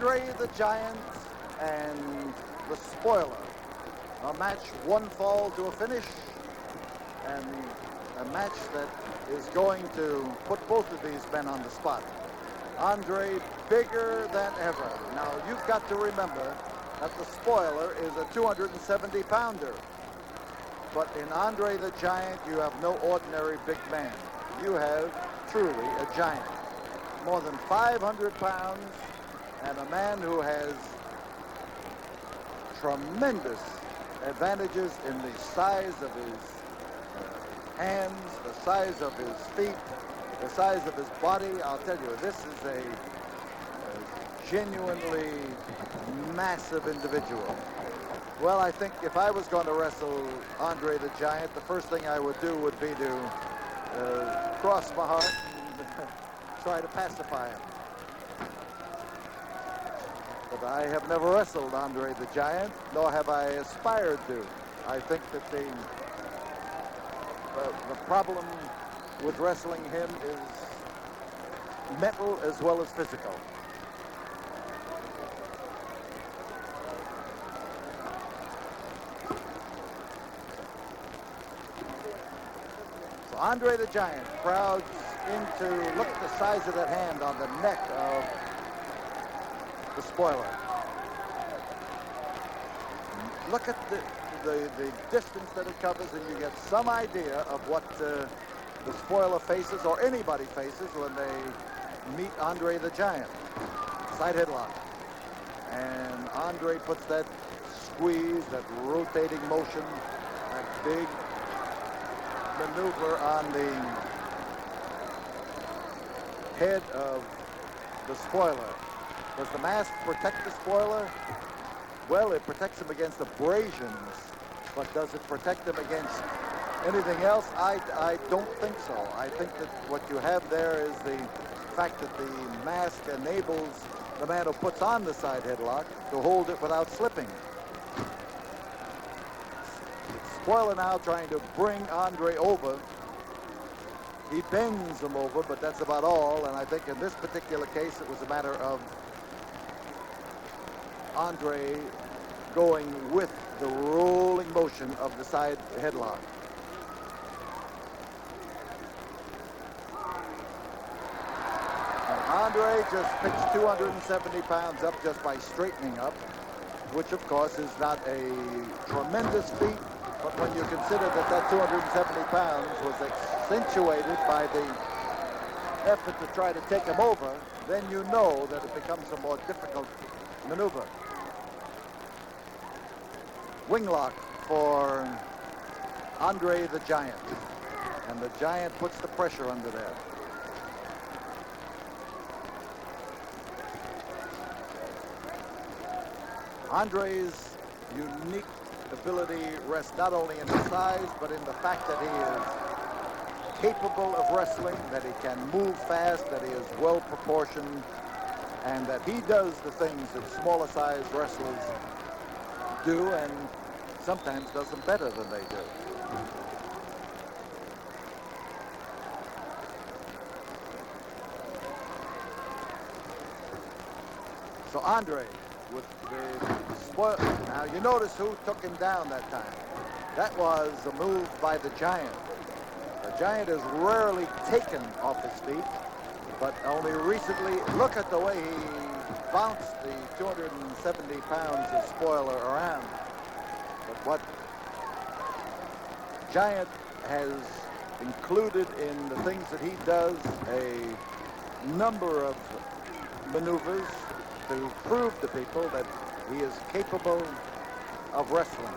Andre the Giant and the Spoiler. A match one fall to a finish, and a match that is going to put both of these men on the spot. Andre bigger than ever. Now you've got to remember that the Spoiler is a 270-pounder. But in Andre the Giant, you have no ordinary big man. You have truly a giant. More than 500 pounds, and a man who has tremendous advantages in the size of his hands, the size of his feet, the size of his body. I'll tell you, this is a genuinely massive individual. Well, I think if I was going to wrestle Andre the Giant, the first thing I would do would be to cross my heart and try to pacify him. But I have never wrestled Andre the Giant, nor have I aspired to. I think that the problem with wrestling him is mental as well as physical. So Andre the Giant crowds into, look at the size of that hand on the neck of the Spoiler. Look at the distance that it covers, and you get some idea of what the Spoiler faces, or anybody faces, when they meet Andre the Giant. Side headlock. And Andre puts that squeeze, that rotating motion, that big maneuver on the head of the Spoiler. Does the mask protect the Spoiler? Well, it protects him against abrasions, but does it protect him against anything else? I don't think so. I think that what you have there is the fact that the mask enables the man who puts on the side headlock to hold it without slipping. Spoiler now trying to bring Andre over. He bends him over, but that's about all. And I think in this particular case, it was a matter of Andre going with the rolling motion of the side headlock. And Andre just picks 270 pounds up just by straightening up, which of course is not a tremendous feat, but when you consider that that 270 pounds was accentuated by the effort to try to take him over, then you know that it becomes a more difficult maneuver. Winglock for Andre the Giant, and the Giant puts the pressure under there. Andre's unique ability rests not only in his size, but in the fact that he is capable of wrestling, that he can move fast, that he is well proportioned, and that he does the things that smaller sized wrestlers do, and sometimes does them better than they do. So Andre with the Spoiler. Now you notice who took him down that time. That was a move by the Giant. The Giant is rarely taken off his feet, but only recently, look at the way he bounced the 270 pounds of Spoiler around. But what Giant has included in the things that he does, a number of maneuvers to prove to people that he is capable of wrestling.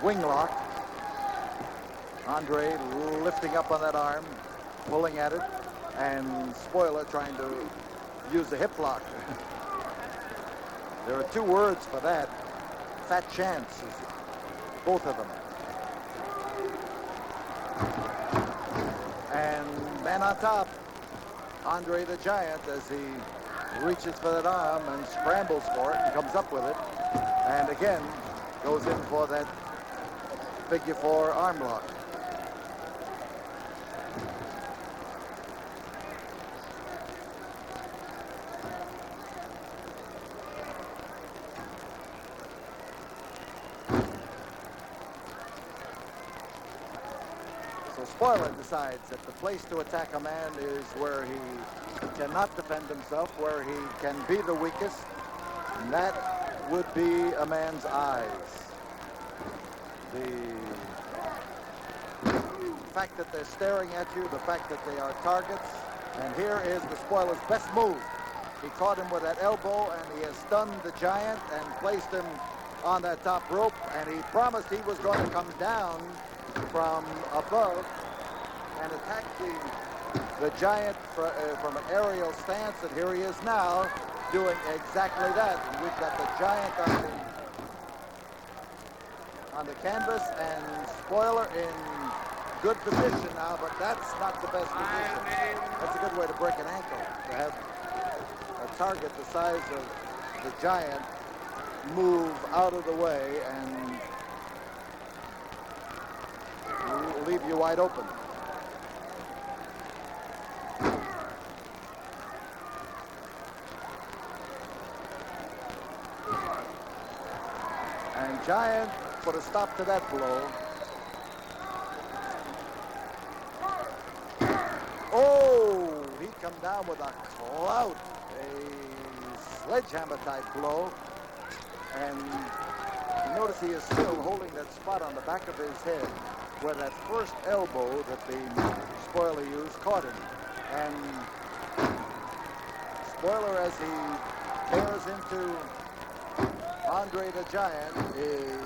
Winglock. Andre lifting up on that arm, pulling at it, and Spoiler trying to use the hip lock. There are two words for that. Fat chance, both of them. And man on top, Andre the Giant, as he reaches for that arm and scrambles for it and comes up with it, and again goes in for that figure four arm lock. spoiler decides that the place to attack a man is where he cannot defend himself, where he can be the weakest, and that would be a man's eyes. The fact that they're staring at you, the fact that they are targets, and here is the spoiler's best move. He caught him with that elbow, and he has stunned the giant and placed him on that top rope, and he promised he was going to come down from above and attack the giant from an aerial stance, and here he is now doing exactly that. And we've got the giant on the canvas and spoiler in good position now, but that's not the best position. That's a good way to break an ankle, to have a target the size of the giant move out of the way and leave you wide open. And Giant put a stop to that blow. Oh, he come down with a clout, a sledgehammer type blow. And you notice he is still holding that spot on the back of his head where that first elbow that the spoiler used caught him. And spoiler, as he tears into Andre the Giant, is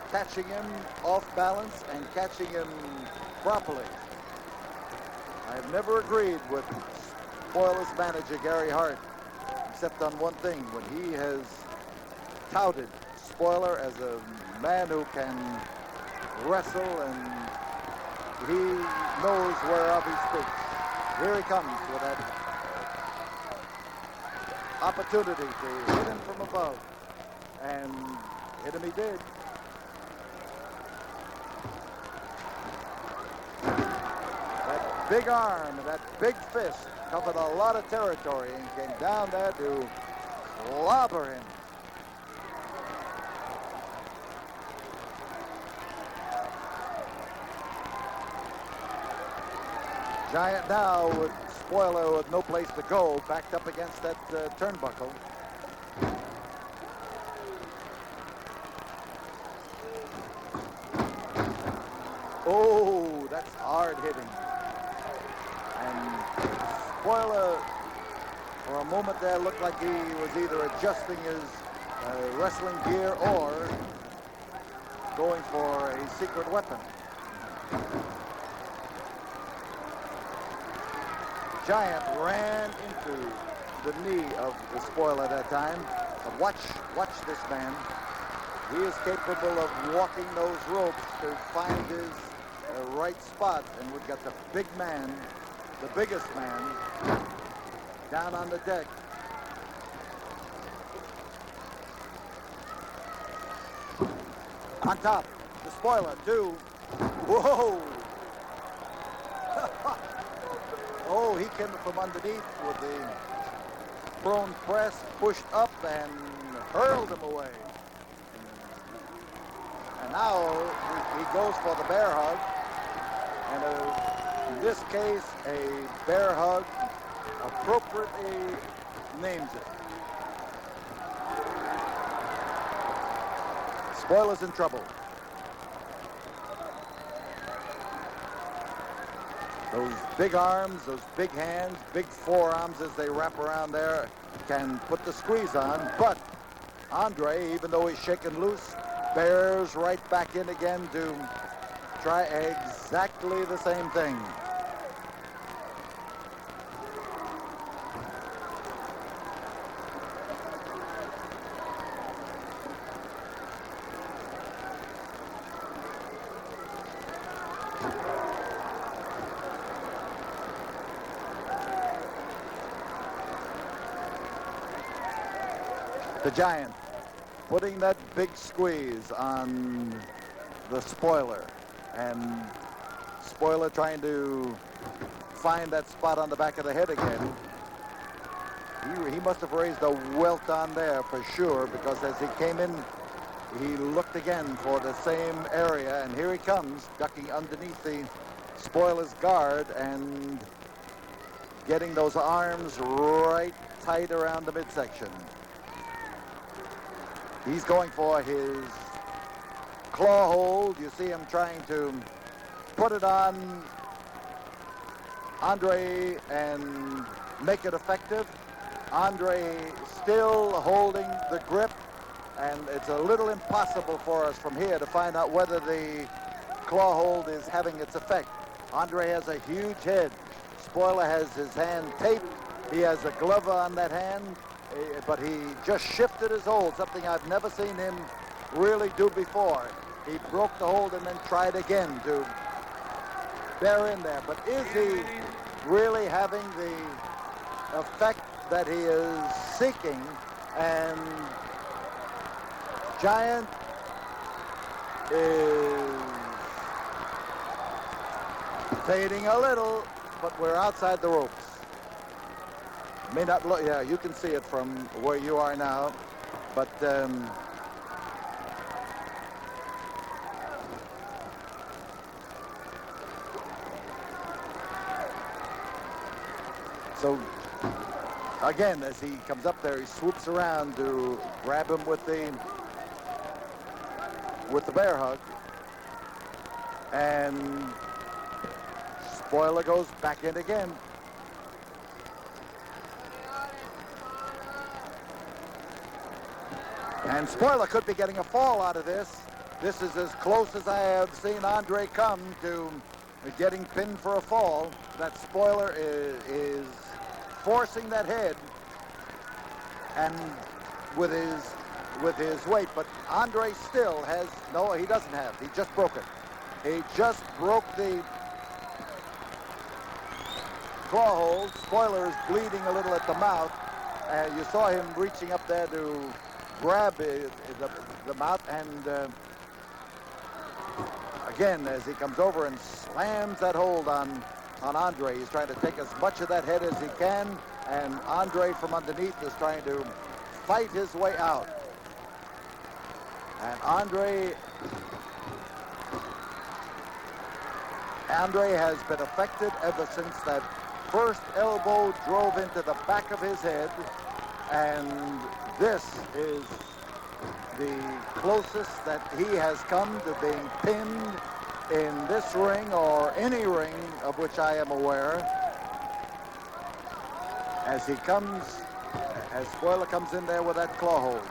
catching him off balance and catching him properly. I've never agreed with Spoiler's manager, Gary Hart, except on one thing, when he has touted Spoiler as a man who can wrestle and he knows whereof he speaks. Here he comes with that opportunity to hit him from above, and hit him he did. That big arm, that big fist covered a lot of territory and came down there to clobber him. Giant now with Spoiler with no place to go, backed up against that turnbuckle. Oh, that's hard hitting. And Spoiler, for a moment there, looked like he was either adjusting his wrestling gear or going for a secret weapon. Giant ran into the knee of the Spoiler that time. But watch this man. He is capable of walking those ropes to find his right spot. And we've got the big man, the biggest man, down on the deck. On top, the Spoiler, too. Whoa! Oh, he came from underneath with the prone press, pushed up and hurled him away. And now he goes for the bear hug. And in this case, a bear hug appropriately names it. Spoiler's in trouble. Those big arms, those big hands, big forearms as they wrap around there can put the squeeze on. But Andre, even though he's shaken loose, bears right back in again to try exactly the same thing. The Giant putting that big squeeze on the Spoiler, and Spoiler trying to find that spot on the back of the head again. He must have raised a welt on there for sure, because as he came in he looked again for the same area, and here he comes, ducking underneath the spoiler's guard and getting those arms right tight around the midsection. He's going for his claw hold. You see him trying to put it on Andre and make it effective. Andre still holding the grip, and it's a little impossible for us from here to find out whether the claw hold is having its effect. Andre has a huge head. Spoiler has his hand taped. He has a glove on that hand, but he just shifted his hold, something I've never seen him really do before. He broke the hold and then tried again to bear in there. But is he really having the effect that he is seeking? And Giant is fading a little, but we're outside the ropes. May not look, yeah, you can see it from where you are now, but so again, as he comes up there, he swoops around to grab him with the bear hug, and Spoiler goes back in again. And Spoiler could be getting a fall out of this. This is as close as I have seen Andre come to getting pinned for a fall. That Spoiler is forcing that head, and with his weight, but Andre still has, no, he doesn't have, he just broke it. He just broke the claw hold. Spoiler is bleeding a little at the mouth. You saw him reaching up there to grab the mouth, and again, as he comes over and slams that hold on Andre, he's trying to take as much of that head as he can, and Andre from underneath is trying to fight his way out. And Andre has been affected ever since that first elbow drove into the back of his head, and this is the closest that he has come to being pinned in this ring or any ring of which I am aware. As Spoiler comes in there with that claw hold.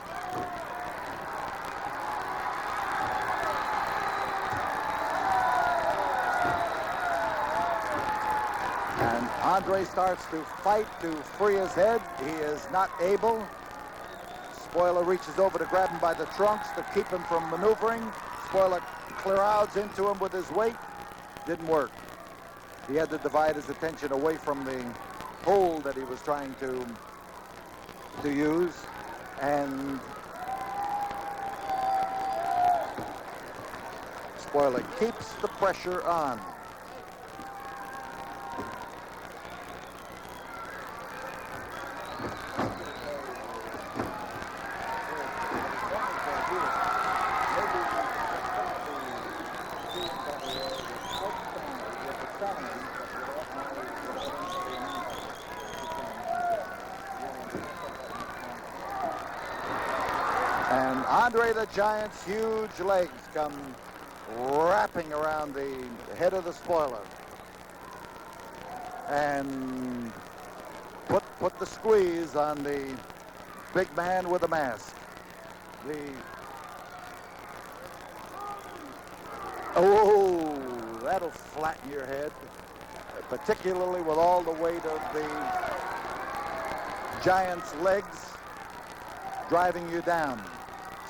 And Andre starts to fight to free his head. He is not able. Spoiler reaches over to grab him by the trunks to keep him from maneuvering. Spoiler clouds into him with his weight. Didn't work. He had to divide his attention away from the hold that he was trying to use. And Spoiler keeps the pressure on. And Andre the Giant's huge legs come wrapping around the head of the Spoiler and put the squeeze on the big man with the mask. Oh, that'll flatten your head, particularly with all the weight of the Giant's legs driving you down.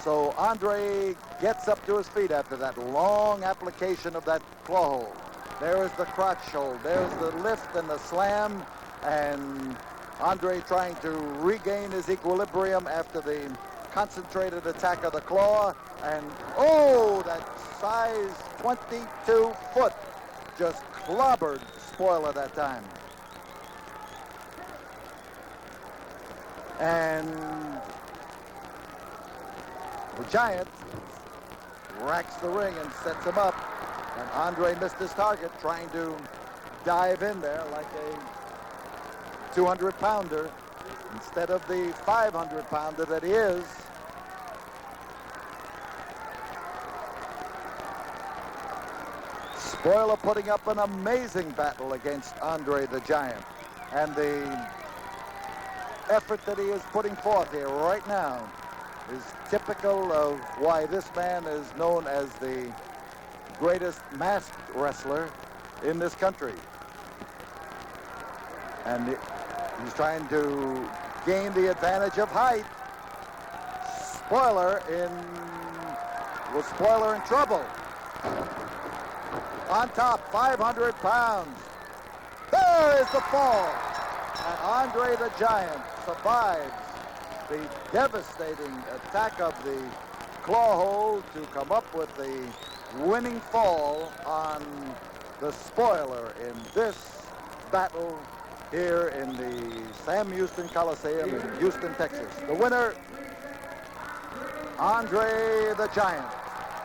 So Andre gets up to his feet after that long application of that claw hold. There is the crotch hold. There's the lift and the slam. And Andre trying to regain his equilibrium after the concentrated attack of the claw. And, oh, that size 22 foot just clobbered Spoiler that time. And The Giant racks the ring and sets him up. And Andre missed his target, trying to dive in there like a 200-pounder instead of the 500-pounder that he is. Spoiler putting up an amazing battle against Andre the Giant. And the effort that he is putting forth here right now is typical of why this man is known as the greatest masked wrestler in this country. And he's trying to gain the advantage of height. Spoiler in trouble. On top, 500 pounds. There is the fall. And Andre the Giant survives the devastating attack of the claw hold to come up with the winning fall on the Spoiler in this battle here in the Sam Houston Coliseum in Houston, Texas. The winner, Andre the Giant.